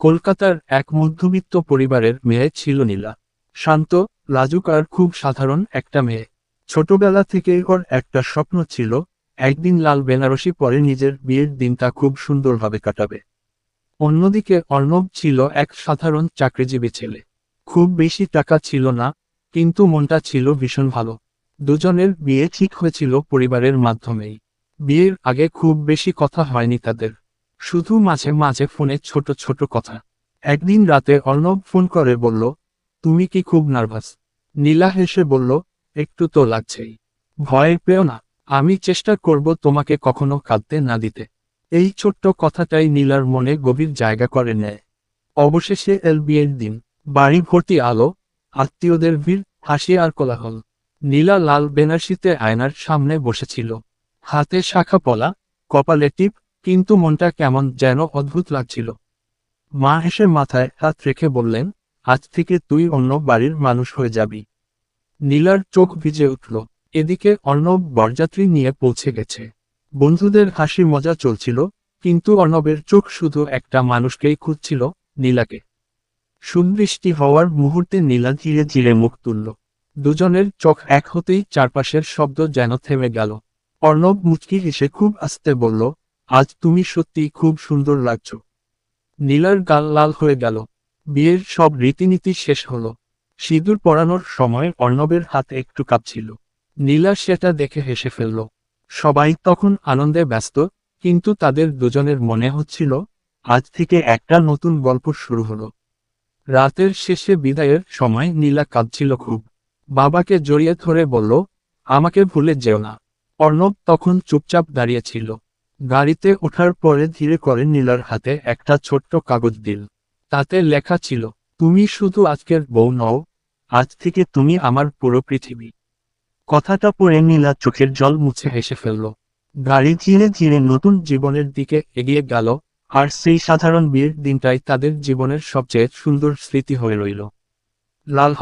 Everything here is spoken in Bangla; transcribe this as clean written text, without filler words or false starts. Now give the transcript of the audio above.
কলকাতার এক মধ্যবিত্ত পরিবারের মেয়ে ছিল নীলা। শান্ত, লাজুক আর খুব সাধারণ একটা মেয়ে। ছোটবেলা থেকেই ওর একটা স্বপ্ন ছিল, একদিন লাল বেনারসি পরে নিজের বিয়ের দিনটা খুব সুন্দরভাবে কাটাবে। অন্যদিকে অর্ণব ছিল এক সাধারণ চাকরিজীবী ছেলে। খুব বেশি টাকা ছিল না, কিন্তু মনটা ছিল ভীষণ ভালো। দুজনের বিয়ে ঠিক হয়েছিল পরিবারের মাধ্যমেই। বিয়ের আগে খুব বেশি কথা হয়নি তাদের, শুধু মাঝে মাঝে ফোনে ছোট ছোট কথা। একদিন রাতে অর্ণব ফোন করে বলল, তুমি কি খুব নার্ভাস? নীলা হেসে বলল, একটু তো লাগছেই। ভয় পেও না, আমি চেষ্টা করব তোমাকে কখনো কাঁদতে না দিতে। এই ছোট্ট কথাটাই নীলার মনে গভীর জায়গা করে নেয়। অবশেষে এল বিয়ের দিন। বাড়ি ভর্তি আলো, আত্মীয়দের ভিড়, হাসি আর কোলাহল। নীলা লাল বেনারসিতে আয়নার সামনে বসেছিল, হাতে শাখা পলা, কপালে টিপ, কিন্তু মনটা কেমন যেন অদ্ভুত লাগছিল। মা হেসে মাথায় হাত রেখে বললেন, আজ থেকে তুই অন্য বাড়ির মানুষ হয়ে যাবি। নীলার চোখ ভিজে উঠল। এদিকে অর্ণব বরযাত্রী নিয়ে পৌঁছে গেছে। বন্ধুদের হাসি মজা চলছিল, কিন্তু অর্ণবের চোখ শুধু একটা মানুষকেই খুঁজছিল, নীলাকে। সুবৃষ্টি হওয়ার মুহূর্তে নীলা ধীরে ধীরে মুখ তুলল। দুজনের চোখ এক হতেই চারপাশের শব্দ যেন থেমে গেল। অর্ণব মুচকি হেসে খুব আস্তে বলল, আজ তুমি সত্যিই খুব সুন্দর লাগছো। নীলার গাল লাল হয়ে গেল। বিয়ের সব রীতিনীতি শেষ হলো। সিঁদুর পরানোর সময় অর্ণবের হাত একটু কাঁপছিল। নীলা সেটা দেখে হেসে ফেলল। সবাই তখন আনন্দে ব্যস্ত, কিন্তু তাদের দুজনের মনে হচ্ছিল, আজ থেকে একটা নতুন গল্প শুরু হলো। রাতের শেষে বিদায়ের সময় নীলা কাঁদছিল খুব। বাবাকে জড়িয়ে ধরে বলল, আমাকে ভুলে যেও না। অর্ণব তখন চুপচাপ দাঁড়িয়েছিল। গাড়িতে ওঠার পরে ধীরে করে নীলার হাতে একটা ছোট্ট কাগজ দিল। তাতে লেখা ছিল, তুমি শুধু আজকের বউ নও, আজ থেকে তুমি আমার পুরো পৃথিবী। কথাটা পড়ে নীলা চোখের জল মুছে হেসে ফেলল। গাড়ি ধীরে ধীরে নতুন জীবনের দিকে এগিয়ে গেল, আর সেই সাধারণ বিয়ের দিনটাই তাদের জীবনের সবচেয়ে সুন্দর স্মৃতি হয়ে রইল। লাল